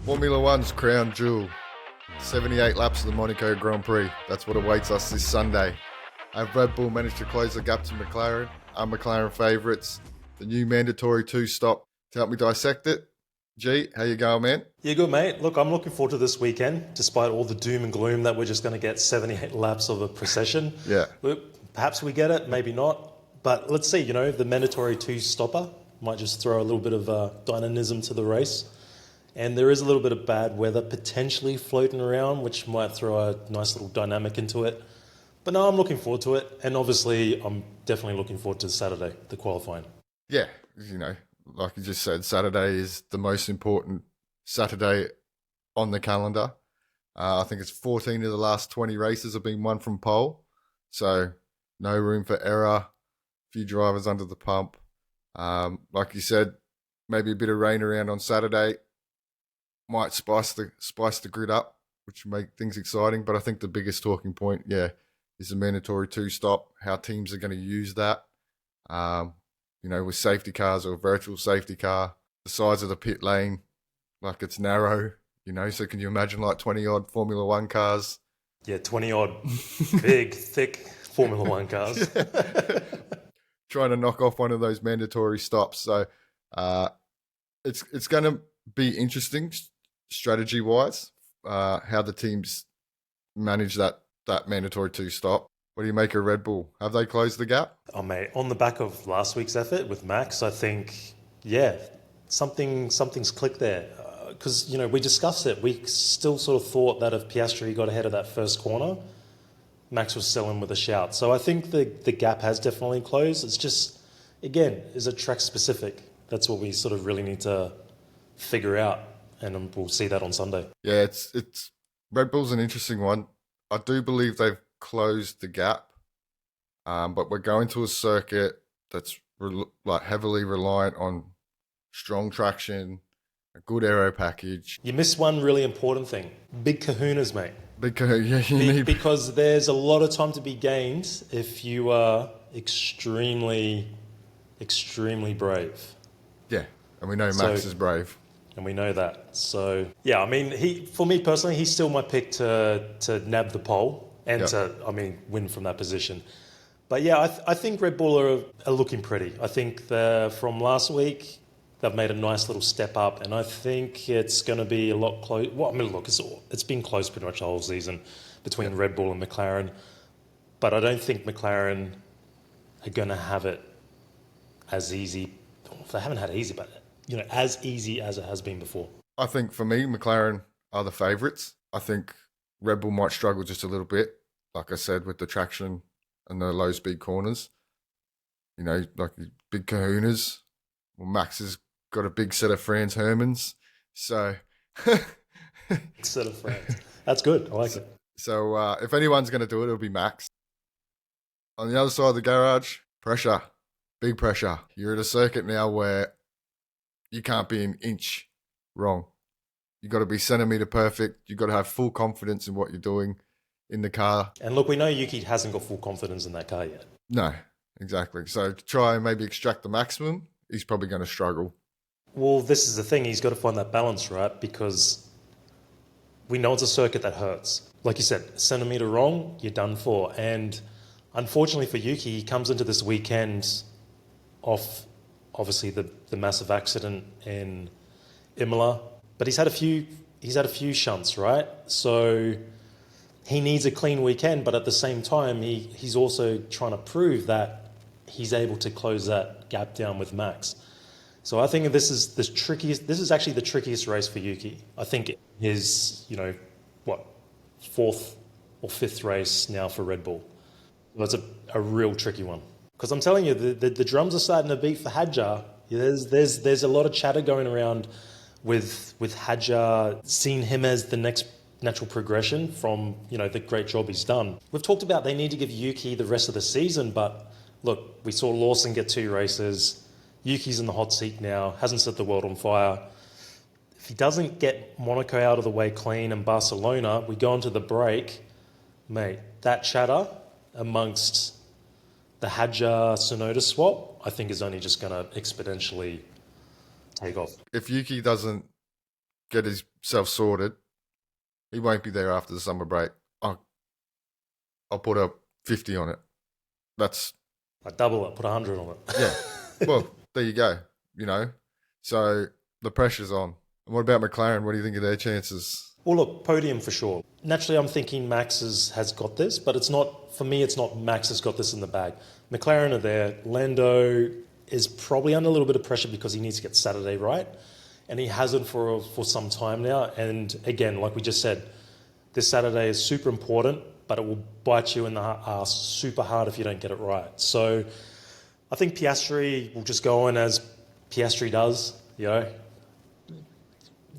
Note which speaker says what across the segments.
Speaker 1: Formula One's crown jewel. 78 laps of the Monaco Grand Prix. That's what awaits us this Sunday. Have Red Bull managed to close the gap to McLaren? Are McLaren favourites? The new mandatory two-stop. To help me dissect it, G, how you going, man?
Speaker 2: Yeah, good, mate. Look, I'm looking forward to this weekend, despite all the doom and gloom that we're just going to get 78 laps of a procession.
Speaker 1: Yeah.
Speaker 2: Look, perhaps we get it, maybe not. But let's see, the mandatory two-stopper might just throw a little bit of dynamism to the race. And there is a little bit of bad weather potentially floating around, which might throw a nice little dynamic into it. But no, I'm looking forward to it. And obviously, I'm definitely looking forward to Saturday, the qualifying.
Speaker 1: Yeah, like you just said, Saturday is the most important Saturday on the calendar. I think it's 14 of the last 20 races have been won from pole. So no room for error. A few drivers under the pump. Like you said, maybe a bit of rain around on Saturday might spice the grid up, which would make things exciting. But I think the biggest talking point, is the mandatory two-stop, how teams are going to use that. With safety cars or virtual safety car, the size of the pit lane, like it's narrow, so can you imagine like 20-odd Formula One cars?
Speaker 2: Yeah, 20-odd big, thick Formula One cars.
Speaker 1: Trying to knock off one of those mandatory stops. So it's going to be interesting strategy-wise, how the teams manage that mandatory two-stop. What do you make of Red Bull? Have they closed the gap?
Speaker 2: Oh, mate, on the back of last week's effort with Max, I think, something's clicked there. Because, we discussed it. We still sort of thought that if Piastri got ahead of that first corner, Max was still in with a shout. So I think the gap has definitely closed. It's just, again, is it track specific? That's what we sort of really need to figure out. And we'll see that on Sunday.
Speaker 1: Yeah, it's Red Bull's an interesting one. I do believe they've closed the gap, but we're going to a circuit that's heavily reliant on strong traction, a good aero package.
Speaker 2: You missed one really important thing. Big kahunas, mate.
Speaker 1: Big kahuna,
Speaker 2: because there's a lot of time to be gained if you are extremely, extremely brave.
Speaker 1: Yeah, and we know Max is brave.
Speaker 2: And we know that. So, for me personally, he's still my pick to nab the pole and to win from that position. But yeah, I think Red Bull are looking pretty. I think from last week, they've made a nice little step up, and I think it's going to be a lot close. Well, look, it's been close pretty much the whole season between Red Bull and McLaren. But I don't think McLaren are going to have it as easy. They haven't had it easy, but as easy as it has been before.
Speaker 1: I think for me, McLaren are the favourites. I think Red Bull might struggle just a little bit, like I said, with the traction and the low speed corners. Like big kahunas. Well, Max has got a big set of Franz Hermans. So
Speaker 2: set of Franz. That's good. I like it.
Speaker 1: So if anyone's going to do it, it'll be Max. On the other side of the garage, pressure. Big pressure. You're at a circuit now where you can't be an inch wrong. You've got to be centimetre perfect. You've got to have full confidence in what you're doing in the car.
Speaker 2: And look, we know Yuki hasn't got full confidence in that car yet.
Speaker 1: No, exactly. So to try and maybe extract the maximum, he's probably going to struggle.
Speaker 2: Well, this is the thing. He's got to find that balance, right? Because we know it's a circuit that hurts. Like you said, a centimetre wrong, you're done for. And unfortunately for Yuki, he comes into this weekend off obviously the massive accident in Imola, but he's had a few shunts, right? So he needs a clean weekend, but at the same time, he's also trying to prove that he's able to close that gap down with Max. So I think this is actually the trickiest race for Yuki. I think his, fourth or fifth race now for Red Bull. That's a real tricky one. Because I'm telling you, the drums are starting to beat for Hadjar. There's a lot of chatter going around with Hadjar, seeing him as the next natural progression from the great job he's done. We've talked about they need to give Yuki the rest of the season, but look, we saw Lawson get 2 races. Yuki's in the hot seat now, hasn't set the world on fire. If he doesn't get Monaco out of the way clean and Barcelona, we go into the break, mate, that chatter amongst the Hadjar-Tsunoda swap, I think is only just going to exponentially take off.
Speaker 1: If Yuki doesn't get himself sorted. He won't be there after the summer break. I'll put a 50 on it. That's
Speaker 2: I double it, put 100 on it.
Speaker 1: yeah. Well, there you go. So the pressure's on. And what about McLaren? What do you think of their chances?
Speaker 2: Well, look, podium for sure. Naturally, I'm thinking Max has got this, but it's not, for me, it's not Max has got this in the bag. McLaren are there. Lando is probably under a little bit of pressure because he needs to get Saturday right, and he hasn't for some time now. And again, like we just said, this Saturday is super important, but it will bite you in the ass super hard if you don't get it right. So I think Piastri will just go on as Piastri does,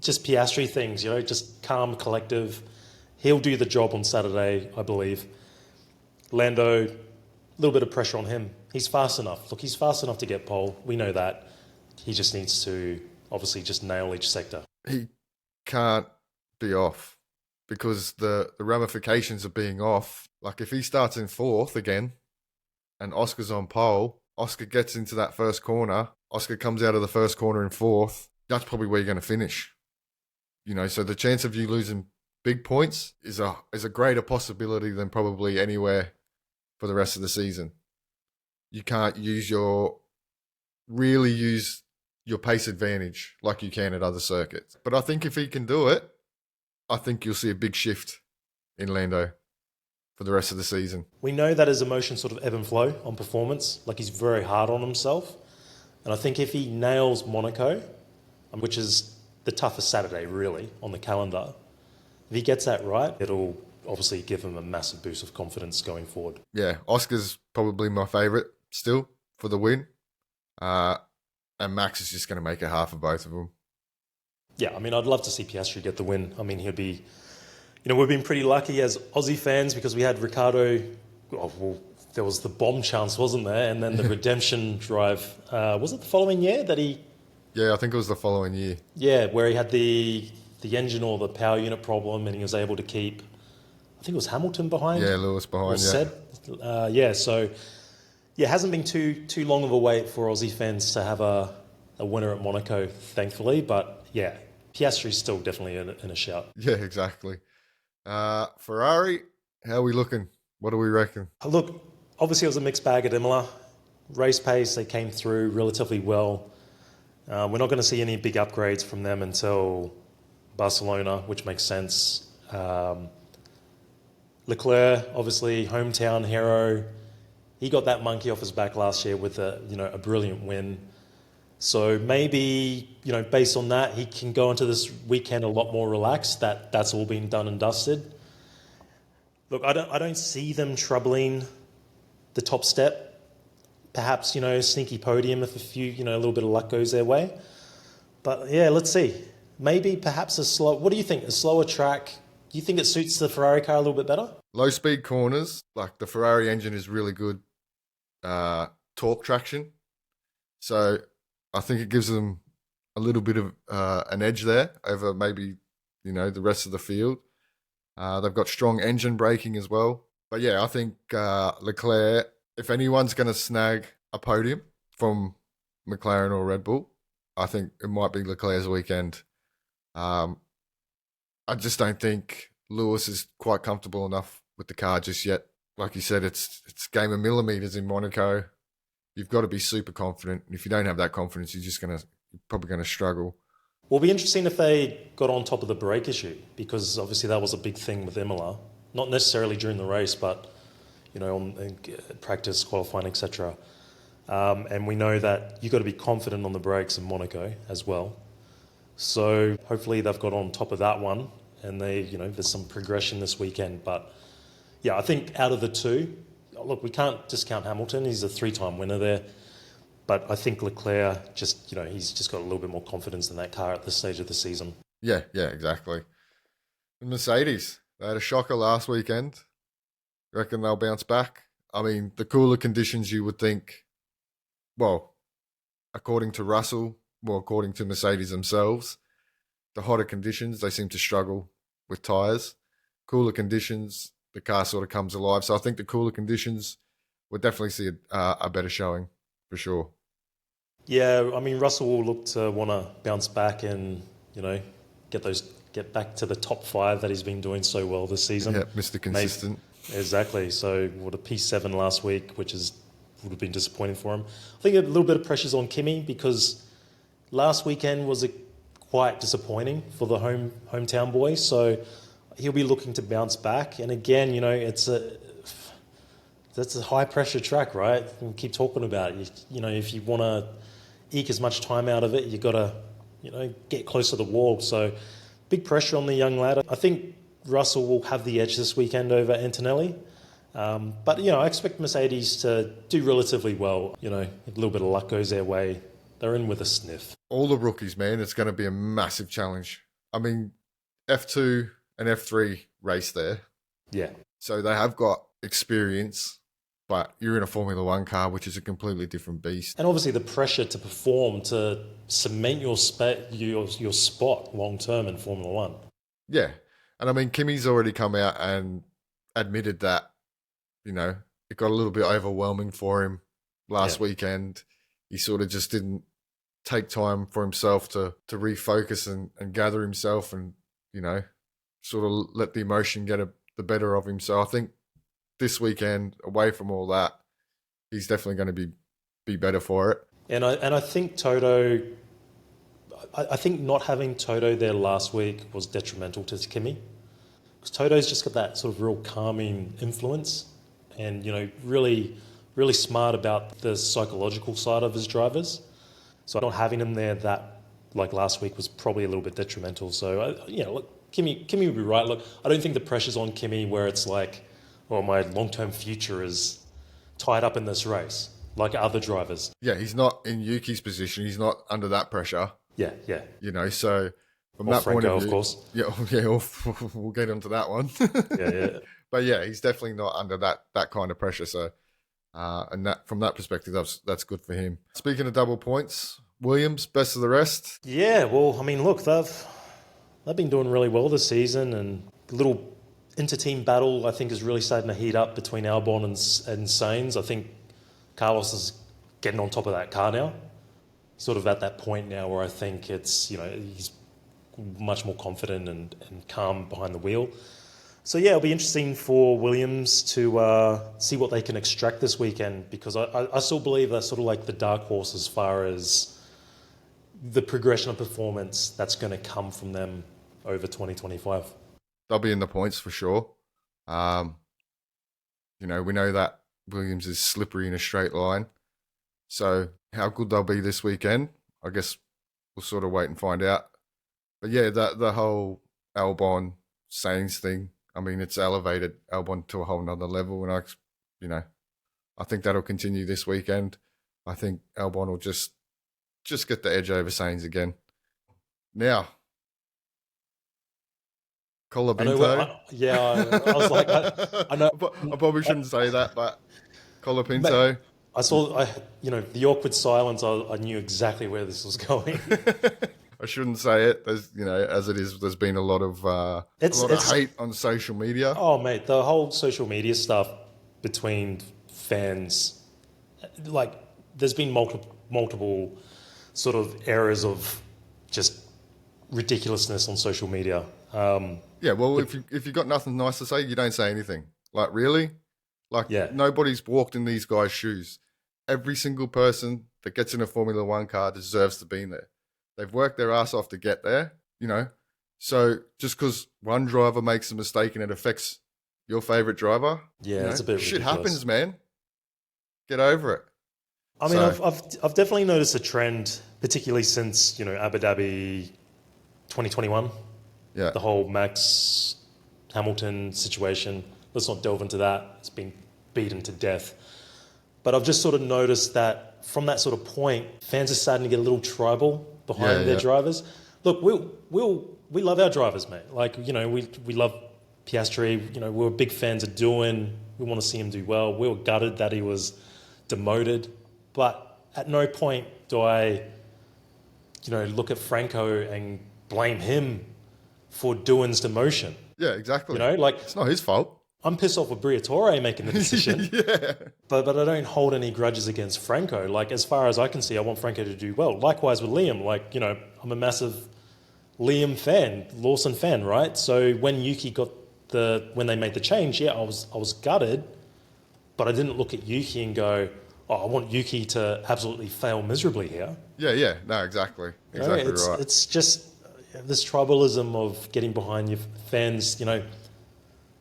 Speaker 2: just Piastri things, just calm, collective. He'll do the job on Saturday, I believe. Lando, a little bit of pressure on him. He's fast enough. Look, he's fast enough to get pole. We know that. He just needs to obviously just nail each sector.
Speaker 1: He can't be off because the ramifications of being off, like if he starts in fourth again and Oscar's on pole, Oscar gets into that first corner, Oscar comes out of the first corner in fourth, that's probably where you're going to finish. So the chance of you losing big points is a greater possibility than probably anywhere for the rest of the season. You can't really use your pace advantage like you can at other circuits. But I think if he can do it, I think you'll see a big shift in Lando for the rest of the season.
Speaker 2: We know that his emotions sort of ebb and flow on performance. Like he's very hard on himself. And I think if he nails Monaco, which is the toughest Saturday, really, on the calendar. If he gets that right, it'll obviously give him a massive boost of confidence going forward.
Speaker 1: Yeah, Oscar's probably my favourite still for the win. And Max is just going to make a half of both of them.
Speaker 2: Yeah, I'd love to see Piastri get the win. He'd be... we've been pretty lucky as Aussie fans because we had Ricciardo... there was the bomb chance, wasn't there? And then the redemption drive. Was it the following year that he...
Speaker 1: Yeah, I think it was the following year.
Speaker 2: Yeah, where he had the engine or the power unit problem and he was able to keep, I think it was Hamilton behind.
Speaker 1: Yeah, Lewis behind,
Speaker 2: So it hasn't been too long of a wait for Aussie fans to have a winner at Monaco, thankfully. But yeah, Piastri's still definitely in a shout.
Speaker 1: Yeah, exactly. Ferrari, how are we looking? What do we reckon?
Speaker 2: Look, obviously it was a mixed bag at Imola. Race pace, they came through relatively well. We're not going to see any big upgrades from them until Barcelona, which makes sense. Leclerc, obviously, hometown hero. He got that monkey off his back last year with a brilliant win. So maybe, based on that, he can go into this weekend a lot more relaxed. That's all been done and dusted. Look, I don't see them troubling the top step. Perhaps, sneaky podium if a little bit of luck goes their way. But yeah, let's see. Maybe perhaps what do you think? A slower track? Do you think it suits the Ferrari car a little bit better?
Speaker 1: Low speed corners, like the Ferrari engine is really good torque traction. So I think it gives them a little bit of an edge there over maybe, the rest of the field. They've got strong engine braking as well. But yeah, I think Leclerc, if anyone's going to snag a podium from McLaren or Red Bull, I think it might be Leclerc's weekend. I just don't think Lewis is quite comfortable enough with the car just yet. Like you said, it's a game of millimetres in Monaco. You've got to be super confident. And if you don't have that confidence, you're probably going to struggle.
Speaker 2: Well, it'll be interesting if they got on top of the brake issue, because obviously that was a big thing with Imola. Not necessarily during the race, but on practice, qualifying, etc. And we know that you've got to be confident on the brakes in Monaco as well. So hopefully they've got on top of that one, and there's some progression this weekend. But yeah, I think out of the two, look, we can't discount Hamilton. He's a 3-time winner there. But I think Leclerc he's just got a little bit more confidence in that car at this stage of the season.
Speaker 1: Yeah, exactly. And Mercedes, they had a shocker last weekend. Reckon they'll bounce back? The cooler conditions, you would think, well, according to Russell, according to Mercedes themselves, the hotter conditions, they seem to struggle with tyres. Cooler conditions, the car sort of comes alive. So I think the cooler conditions would definitely see a better showing, for sure.
Speaker 2: Yeah, Russell will look to want to bounce back and, get back to the top 5 that he's been doing so well this season.
Speaker 1: Yeah, Mr. Consistent.
Speaker 2: Exactly. So what a P7 last week, which would have been disappointing for him. I think a little bit of pressure's on Kimi because last weekend was quite disappointing for the hometown boy. So he'll be looking to bounce back. And again, that's a high pressure track, right? We keep talking about it. If you want to eke as much time out of it, you got to, get close to the wall. So big pressure on the young lad. I think Russell will have the edge this weekend over Antonelli. But I expect Mercedes to do relatively well. A little bit of luck goes their way. They're in with a sniff.
Speaker 1: All the rookies, man, it's going to be a massive challenge. I mean, F2 and F3 race there.
Speaker 2: Yeah.
Speaker 1: So they have got experience, but you're in a Formula One car, which is a completely different beast.
Speaker 2: And obviously the pressure to perform, to cement your spot long term in Formula One.
Speaker 1: Yeah. And I mean, Kimi's already come out and admitted that, it got a little bit overwhelming for him last weekend. He sort of just didn't take time for himself to refocus and gather himself and, sort of let the emotion get the better of him. So I think this weekend, away from all that, he's definitely going to be better for it.
Speaker 2: And I think Toto, I think not having Toto there last week was detrimental to Kimi. Because Toto's just got that sort of real calming influence and, really, really smart about the psychological side of his drivers. So not having him there like last week was probably a little bit detrimental. So, look, Kimi would be right. Look, I don't think the pressure's on Kimi where it's like, well, my long-term future is tied up in this race, like other drivers.
Speaker 1: Yeah, he's not in Yuki's position. He's not under that pressure.
Speaker 2: Yeah.
Speaker 1: So from
Speaker 2: Or
Speaker 1: that
Speaker 2: Franco,
Speaker 1: point of view...
Speaker 2: of course.
Speaker 1: Yeah, we'll get onto that one.
Speaker 2: Yeah.
Speaker 1: But yeah, he's definitely not under that kind of pressure. So, and from that perspective, that's good for him. Speaking of double points, Williams, best of the rest.
Speaker 2: Yeah, well, I mean, look, they've been doing really well this season, and the little inter-team battle, I think, is really starting to heat up between Albon and Sainz. I think Carlos is getting on top of that car now. Sort of at that point now where I think it's, he's much more confident and calm behind the wheel. So yeah, it'll be interesting for Williams to see what they can extract this weekend, because I still believe they're sort of like the dark horse as far as the progression of performance that's going to come from them over 2025.
Speaker 1: They'll be in the points for sure. We know that Williams is slippery in a straight line. So how good they'll be this weekend, I guess we'll sort of wait and find out. But yeah, the whole Albon Sainz thing, I mean, it's elevated Albon to a whole nother level. And I think that'll continue this weekend. I think Albon will just get the edge over Sainz again. Now, Colapinto.
Speaker 2: I was like, I know.
Speaker 1: I probably shouldn't say that, but Colapinto.
Speaker 2: I saw, the awkward silence. I knew exactly where this was going.
Speaker 1: I shouldn't say it. There's, as it is, there's been a lot of hate on social media.
Speaker 2: Oh, mate, the whole social media stuff between fans, like, there's been multiple sort of errors of just ridiculousness on social media.
Speaker 1: Yeah, well, if you got nothing nice to say, you don't say anything. Like, really? Like, Nobody's walked in these guys' shoes. Every single person that gets in a Formula One car deserves to be there. They've worked their ass off to get there, So just because one driver makes a mistake and it affects your favorite driver,
Speaker 2: it's a bit
Speaker 1: shit
Speaker 2: ridiculous.
Speaker 1: happens, man. Get over it.
Speaker 2: I mean, I've definitely noticed a trend, particularly since Abu Dhabi 2021.
Speaker 1: Yeah,
Speaker 2: the whole Max Hamilton situation. Let's not delve into that. It's been beaten to death. But I've just sort of noticed that from that sort of point, fans are starting to get a little tribal behind their drivers. Look, we love our drivers, mate. Like, we love Piastri. We're big fans of Doohan. We want to see him do well. We were gutted that he was demoted. But at no point do I, look at Franco and blame him for Doohan's demotion.
Speaker 1: Yeah, exactly.
Speaker 2: Like,
Speaker 1: it's not his fault.
Speaker 2: I'm pissed off with Briatore making the decision.
Speaker 1: Yeah.
Speaker 2: But I don't hold any grudges against Franco. Like, as far as I can see, I want Franco to do well. Likewise with Liam. Like, I'm a massive Lawson fan, right? So when Yuki got when they made the change, yeah, I was gutted, but I didn't look at Yuki and go, oh, I want Yuki to absolutely fail miserably here.
Speaker 1: Yeah. No, exactly.
Speaker 2: You know,
Speaker 1: Exactly right.
Speaker 2: it's just this tribalism of getting behind your fans. You know,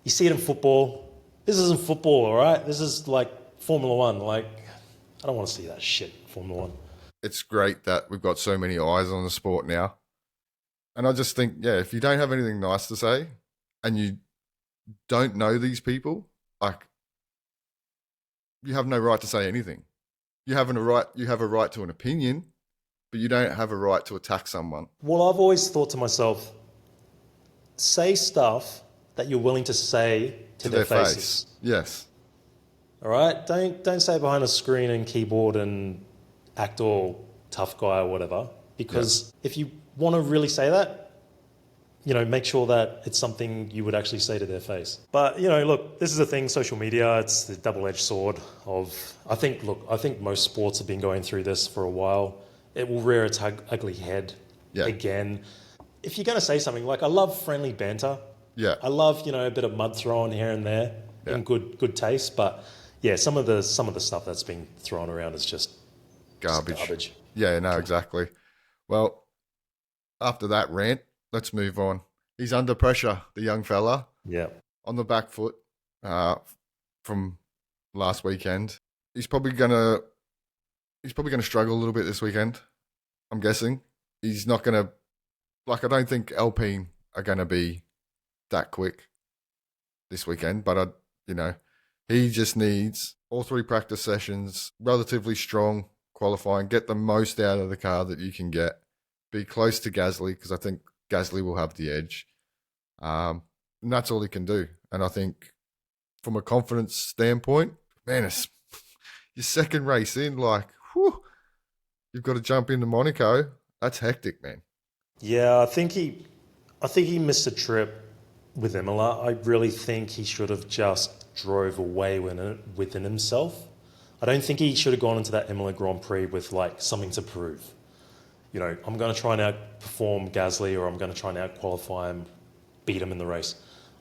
Speaker 2: you see it in football. This isn't football, all right? This is like Formula One. Like, I don't want to see that shit in Formula One.
Speaker 1: It's great that we've got so many eyes on the sport now. And I just think, yeah, if you don't have anything nice to say and you don't know these people, like, you have no right to say anything. You have a right to an opinion, but you don't have a right to attack someone.
Speaker 2: Well, I've always thought to myself, say stuff that you're willing to say to their faces.
Speaker 1: Face. Yes.
Speaker 2: All right? Don't say behind a screen and keyboard and act all tough guy or whatever. Because if you want to really say that, you know, make sure that it's something you would actually say to their face. But, you know, look, this is a thing, social media, it's the double-edged sword of, I think most sports have been going through this for a while. It will rear its ugly head again. If you're going to say something, like, I love friendly banter.
Speaker 1: Yeah.
Speaker 2: I love, you know, a bit of mud thrown here and there in good taste. But, yeah, some of the stuff that's been thrown around is just garbage.
Speaker 1: Yeah, no, exactly. Well, after that rant, let's move on. He's under pressure, the young fella.
Speaker 2: Yeah.
Speaker 1: On the back foot from last weekend. He's probably gonna struggle a little bit this weekend, I'm guessing. He's not gonna I don't think Alpine are gonna be that quick this weekend, but he just needs all 3 practice sessions, relatively strong qualifying, get the most out of the car that you can get, be close to Gasly, because I think Gasly will have the edge. And that's all he can do. And I think from a confidence standpoint, man, it's your second race in, you've got to jump into Monaco. That's hectic, man.
Speaker 2: Yeah, I think he missed a trip with Imola. I really think he should have just drove away within himself. I don't think he should have gone into that Imola Grand Prix with something to prove. You know, I'm going to try and outperform Gasly, or I'm going to try and outqualify him, beat him in the race.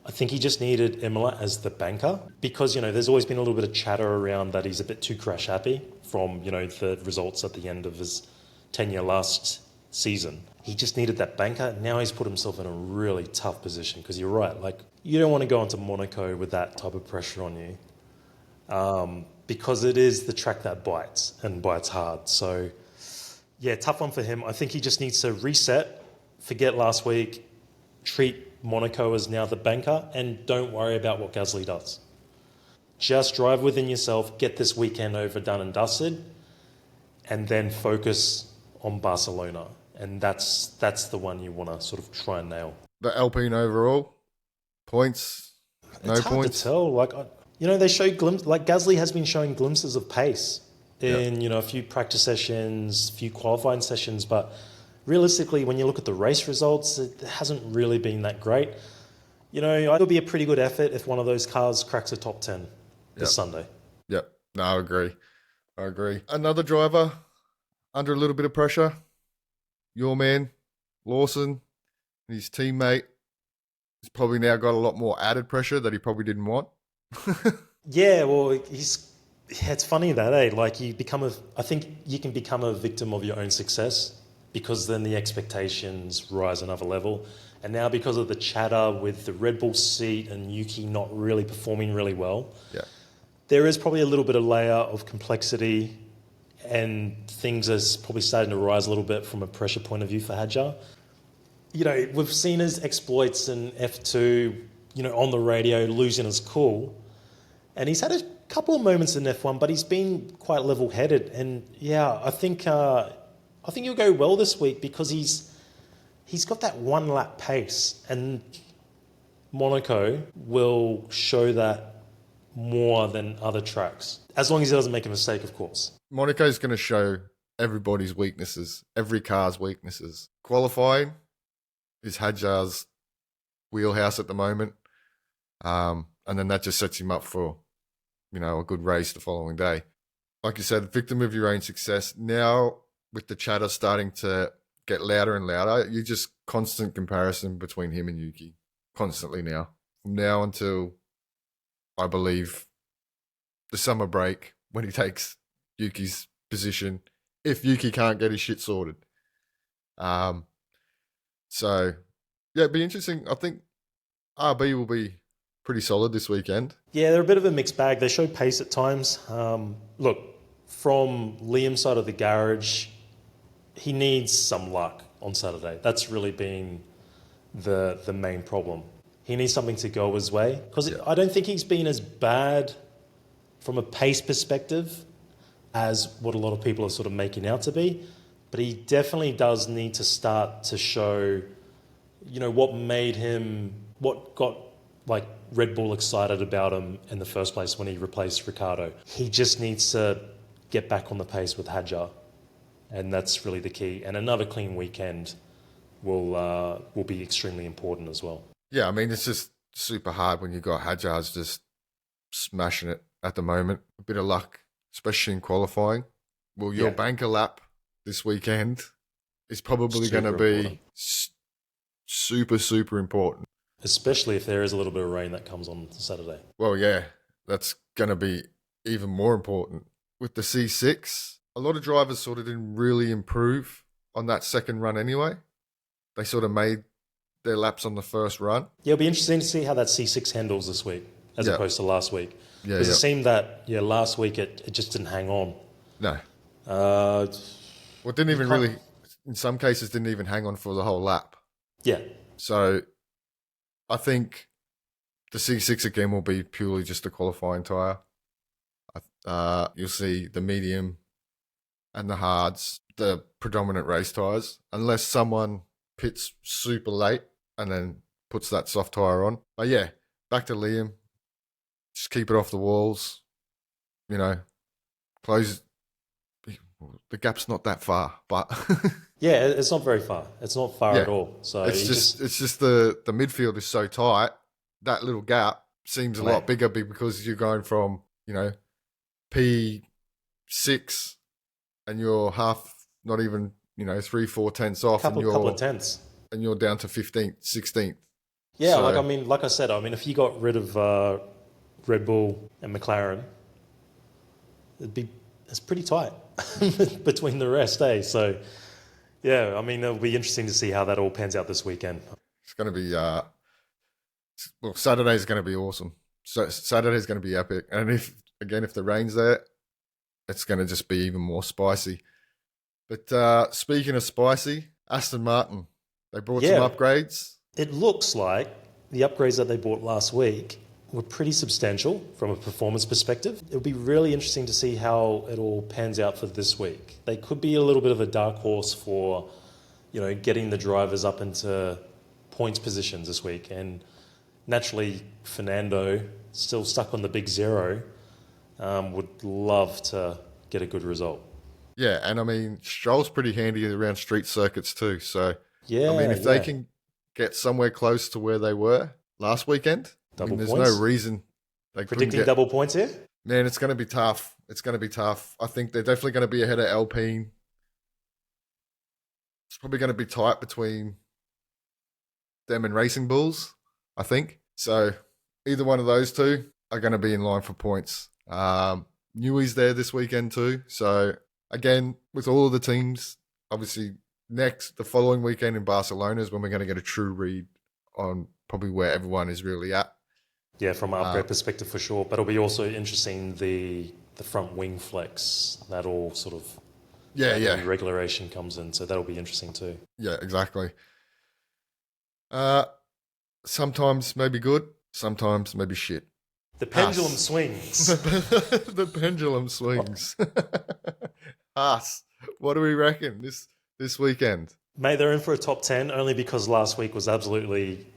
Speaker 2: I think he just needed Imola as the banker, because, you know, there's always been a little bit of chatter around that he's a bit too crash happy from, you know, the results at the end of his tenure last season. He just needed that banker. Now he's put himself in a really tough position, because you're right. You don't want to go into Monaco with that type of pressure on you, because it is the track that bites, and bites hard. So, yeah, tough one for him. I think he just needs to reset, forget last week, treat Monaco as now the banker, and don't worry about what Gasly does. Just drive within yourself, get this weekend over, done and dusted, and then focus on Barcelona. And that's the one you want to sort of try and nail.
Speaker 1: The Alpine overall, points, no
Speaker 2: it's hard
Speaker 1: points.
Speaker 2: To tell. You know, they show glimpses. Gasly has been showing glimpses of pace in you know, a few practice sessions, a few qualifying sessions, but realistically, when you look at the race results, it hasn't really been that great. You know, it'll be a pretty good effort if one of those cars cracks a top 10 this Sunday.
Speaker 1: Yep. No, I agree. Another driver under a little bit of pressure, your man, Lawson, and his teammate. He's probably now got a lot more added pressure that he probably didn't want.
Speaker 2: Yeah, well, it's funny that, I think you can become a victim of your own success, because then the expectations rise another level. And now, because of the chatter with the Red Bull seat and Yuki not really performing really well, there is probably a little bit of layer of complexity, and things are probably starting to rise a little bit from a pressure point of view for Hadjar. You know, we've seen his exploits in F2, you know, on the radio, losing his cool. And he's had a couple of moments in F1, but he's been quite level-headed. And yeah, I think he'll go well this week, because he's got that one lap pace, and Monaco will show that more than other tracks, as long as he doesn't make a mistake, of course.
Speaker 1: Monaco's going to show everybody's weaknesses, every car's weaknesses. Qualifying is Hadjar's wheelhouse at the moment, and then that just sets him up for, you know, a good race the following day. Like you said, victim of your own success. Now, with the chatter starting to get louder and louder, you just constant comparison between him and Yuki, constantly now. From now until, I believe, the summer break when he takes Yuki's position, if Yuki can't get his shit sorted. So, yeah, it'd be interesting. I think RB will be pretty solid this weekend.
Speaker 2: Yeah, they're a bit of a mixed bag. They show pace at times. Look, from Liam's side of the garage, he needs some luck on Saturday. That's really been the main problem. He needs something to go his way because I don't think he's been as bad from a pace perspective as what a lot of people are sort of making out to be. But he definitely does need to start to show, what got like Red Bull excited about him in the first place when he replaced Ricciardo. He just needs to get back on the pace with Hadjar, and that's really the key. And another clean weekend will be extremely important as well.
Speaker 1: Yeah, I mean, it's just super hard when you got Hadjar's just smashing it at the moment. A bit of luck, especially in qualifying. Well, your banker lap this weekend is probably going to be super, super important.
Speaker 2: Especially if there is a little bit of rain that comes on Saturday.
Speaker 1: Well, yeah, that's going to be even more important. With the C6, a lot of drivers sort of didn't really improve on that second run anyway. They sort of made their laps on the first run.
Speaker 2: Yeah, it'll be interesting to see how that C6 handles this week as opposed to last week. Because it seemed that, last week it just didn't hang on.
Speaker 1: No. Well, it didn't even really, in some cases, didn't even hang on for the whole lap.
Speaker 2: Yeah.
Speaker 1: So I think the C6 again will be purely just a qualifying tyre. You'll see the medium and the hards, the predominant race tyres, unless someone pits super late and then puts that soft tyre on. But yeah, back to Liam. Just keep it off the walls. Close. The gap's not that far, but
Speaker 2: yeah, it's not very far. It's not far at all. So
Speaker 1: it's just the midfield is so tight. That little gap seems a lot bigger because you're going from P6 and you're half, not even 3-4 tenths off,
Speaker 2: couple of tenths,
Speaker 1: and you're down to 15th, 16th.
Speaker 2: Yeah, so, like I said, if you got rid of Red Bull and McLaren, it's pretty tight between the rest, eh? So, yeah, it'll be interesting to see how that all pans out this weekend.
Speaker 1: It's going to be, Saturday's going to be awesome. So Saturday's going to be epic. And if the rain's there, it's going to just be even more spicy. But speaking of spicy, Aston Martin, they brought some upgrades.
Speaker 2: It looks like the upgrades that they bought last week were pretty substantial from a performance perspective. It'll be really interesting to see how it all pans out for this week. They could be a little bit of a dark horse for, getting the drivers up into points positions this week. And naturally, Fernando, still stuck on the big zero, would love to get a good result.
Speaker 1: Yeah, and Stroll's pretty handy around street circuits too. So, if they can get somewhere close to where they were last weekend, there's no reason they couldn't
Speaker 2: predicting double points here.
Speaker 1: Man, it's going to be tough. I think they're definitely going to be ahead of Alpine. It's probably going to be tight between them and Racing Bulls, I think. So either one of those two are going to be in line for points. Newy's there this weekend too. So again, with all of the teams, obviously the following weekend in Barcelona is when we're going to get a true read on probably where everyone is really at.
Speaker 2: Yeah, from an upgrade perspective for sure. But it'll be also interesting the front wing flex. That all sort of regulation comes in. So that'll be interesting too.
Speaker 1: Yeah, exactly. Sometimes maybe good, sometimes maybe shit.
Speaker 2: The pendulum swings.
Speaker 1: The pendulum swings. Us. What do we reckon this weekend?
Speaker 2: Mate, they're in for a top 10 only because last week was absolutely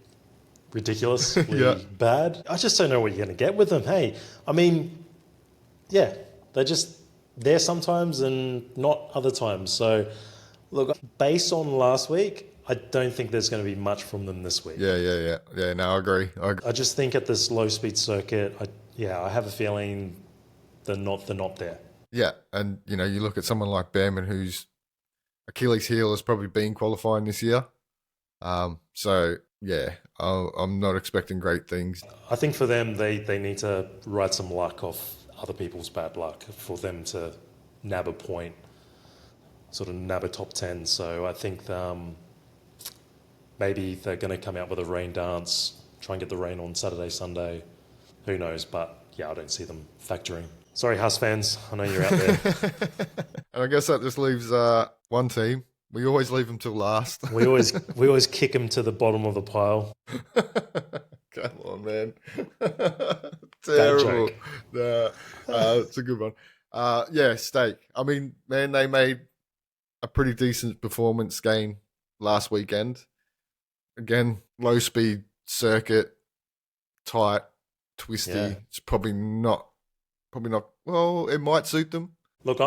Speaker 2: ridiculously bad. I just don't know what you're going to get with them. Hey, they're just there sometimes and not other times. So, look, based on last week, I don't think there's going to be much from them this week.
Speaker 1: Yeah. No, I agree.
Speaker 2: I just think at this low-speed circuit, I have a feeling they're not there.
Speaker 1: Yeah, and, you look at someone like Behrman whose Achilles heel has probably been qualifying this year. So yeah, I'm not expecting great things.
Speaker 2: I think for them, they need to ride some luck off other people's bad luck for them to nab a point, sort of nab a top 10. So I think maybe they're going to come out with a rain dance, try and get the rain on Saturday, Sunday. Who knows? But yeah, I don't see them factoring. Sorry, Haas fans. I know you're out there.
Speaker 1: And I guess that just leaves one team. We always leave them till last.
Speaker 2: We always kick them to the bottom of the pile.
Speaker 1: Come on, man.
Speaker 2: Bad
Speaker 1: Terrible.
Speaker 2: joke.
Speaker 1: Nah, it's a good one. Yeah, Stake. I mean, man, they made a pretty decent performance gain last weekend. Again, low speed circuit, tight, twisty.
Speaker 2: Yeah.
Speaker 1: It's probably not. Well, it might suit them.
Speaker 2: Look,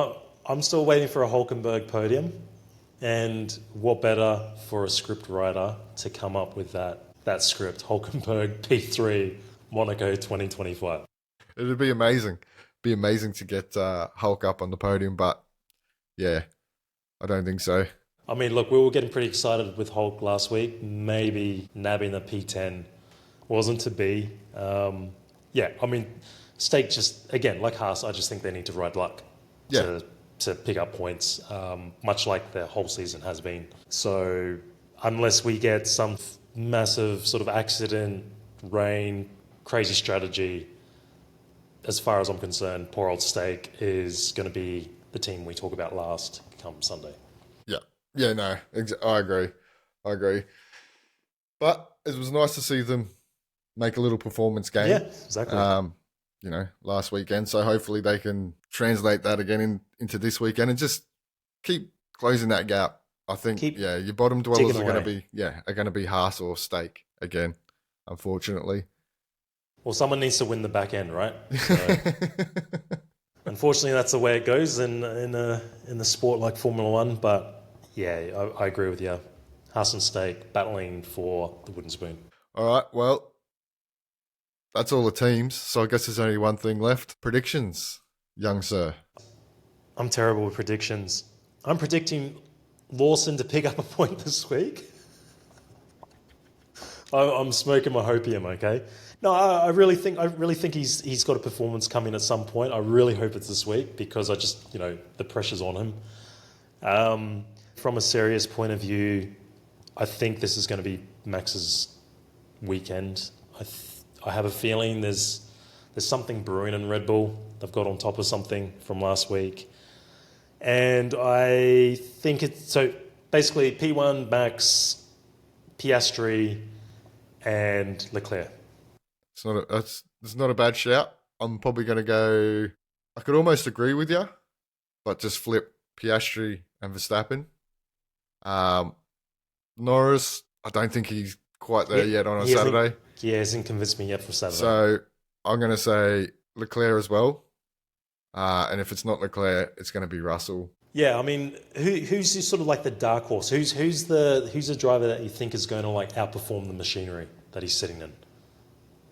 Speaker 2: I'm still waiting for a Hulkenberg podium, and what better for a script writer to come up with that script, Hulkenberg P3 Monaco 2025.
Speaker 1: It'd be amazing. Be amazing to get Hulk up on the podium, but yeah, I don't think so.
Speaker 2: I mean, look, we were getting pretty excited with Hulk last week. Maybe nabbing the P10 wasn't to be. Yeah, I mean, Stake just, again, like Haas, I just think they need to ride luck to pick up points, much like their whole season has been. So unless we get some massive sort of accident, rain, crazy strategy, as far as I'm concerned, poor old Stake is going to be the team we talk about last come Sunday.
Speaker 1: Yeah, no, I agree. But it was nice to see them make a little performance game.
Speaker 2: Yeah, exactly.
Speaker 1: Last weekend. So hopefully they can translate that again into this weekend and just keep closing that gap. I think, your bottom dwellers are going to be Haas or Stake again, unfortunately.
Speaker 2: Well, someone needs to win the back end, right? So, unfortunately, that's the way it goes in the sport like Formula One. But yeah, I agree with you. Haas and Stake battling for the wooden spoon.
Speaker 1: All right, well, that's all the teams. So I guess there's only one thing left. Predictions, young sir.
Speaker 2: I'm terrible with predictions. I'm predicting Lawson to pick up a point this week. I'm smoking my hopium, okay? No, I really think he's got a performance coming at some point. I really hope it's this week because I just, the pressure's on him. From a serious point of view, I think this is going to be Max's weekend. I have a feeling there's something brewing in Red Bull. They've got on top of something from last week. And I think it's so basically P1, Max, Piastri, and Leclerc.
Speaker 1: It's not a bad shout. I'm probably going to go. I could almost agree with you, but just flip Piastri and Verstappen. Norris, I don't think he's quite there yet on a Saturday.
Speaker 2: He hasn't convinced me yet for Saturday.
Speaker 1: So I'm going to say Leclerc as well. And if it's not Leclerc, it's going to be Russell.
Speaker 2: Yeah, I mean, who's sort of like the dark horse? Who's the driver that you think is going to like outperform the machinery that he's sitting in?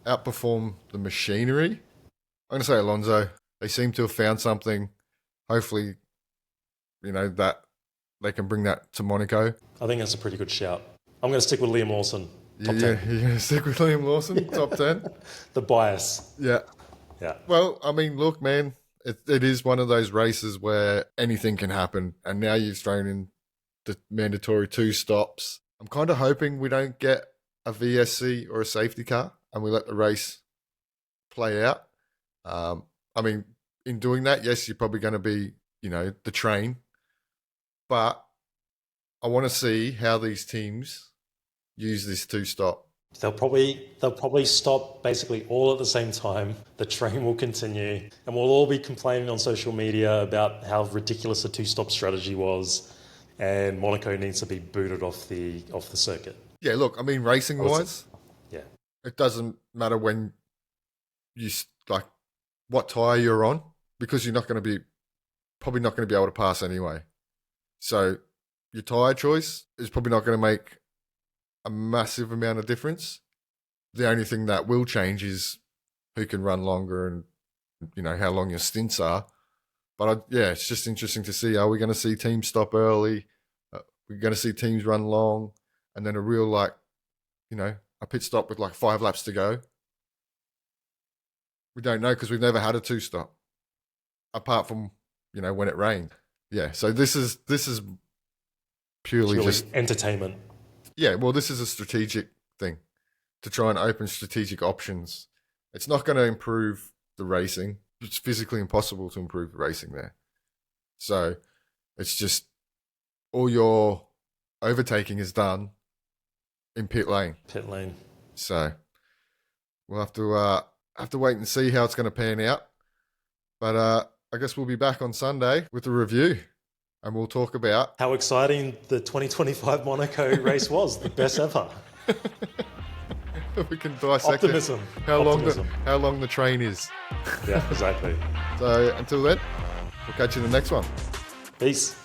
Speaker 1: Outperform the machinery? I'm going to say Alonso. They seem to have found something. Hopefully, that they can bring that to Monaco.
Speaker 2: I think that's a pretty good shout. I'm going to stick with Liam Lawson.
Speaker 1: Top 10. You're going to stick with Liam Lawson, top 10?
Speaker 2: The bias.
Speaker 1: Yeah. Well, I mean, look, man, it is one of those races where anything can happen. And now you've thrown in the mandatory 2 stops. I'm kind of hoping we don't get a VSC or a safety car and we let the race play out. I mean, in doing that, yes, you're probably going to be, the train. But I want to see how these teams use this 2-stop.
Speaker 2: They'll probably stop basically all at the same time. The train will continue, and we'll all be complaining on social media about how ridiculous the 2-stop strategy was, and Monaco needs to be booted off the circuit.
Speaker 1: Yeah, look, I mean, racing wise, it doesn't matter when you what tire you're on because you're probably not going to be able to pass anyway. So your tire choice is probably not going to make a massive amount of difference. The only thing that will change is who can run longer and how long your stints are. But it's just interesting to see. Are we going to see teams stop early? We're going to see teams run long, and then a real a pit stop with like 5 laps to go? We don't know because we've never had a 2-stop, apart from when it rained. Yeah, so this is purely just
Speaker 2: entertainment.
Speaker 1: Yeah, well, this is a strategic thing to try and open strategic options. It's not going to improve the racing. It's physically impossible to improve the racing there. So it's just all your overtaking is done in pit lane.
Speaker 2: Pit lane.
Speaker 1: So we'll have to wait and see how it's going to pan out. But I guess we'll be back on Sunday with a review, and we'll talk about
Speaker 2: how exciting the 2025 Monaco race was, the best ever.
Speaker 1: We can dissect
Speaker 2: Optimism.
Speaker 1: How long the train is.
Speaker 2: Yeah, exactly.
Speaker 1: So until then, we'll catch you in the next one.
Speaker 2: Peace.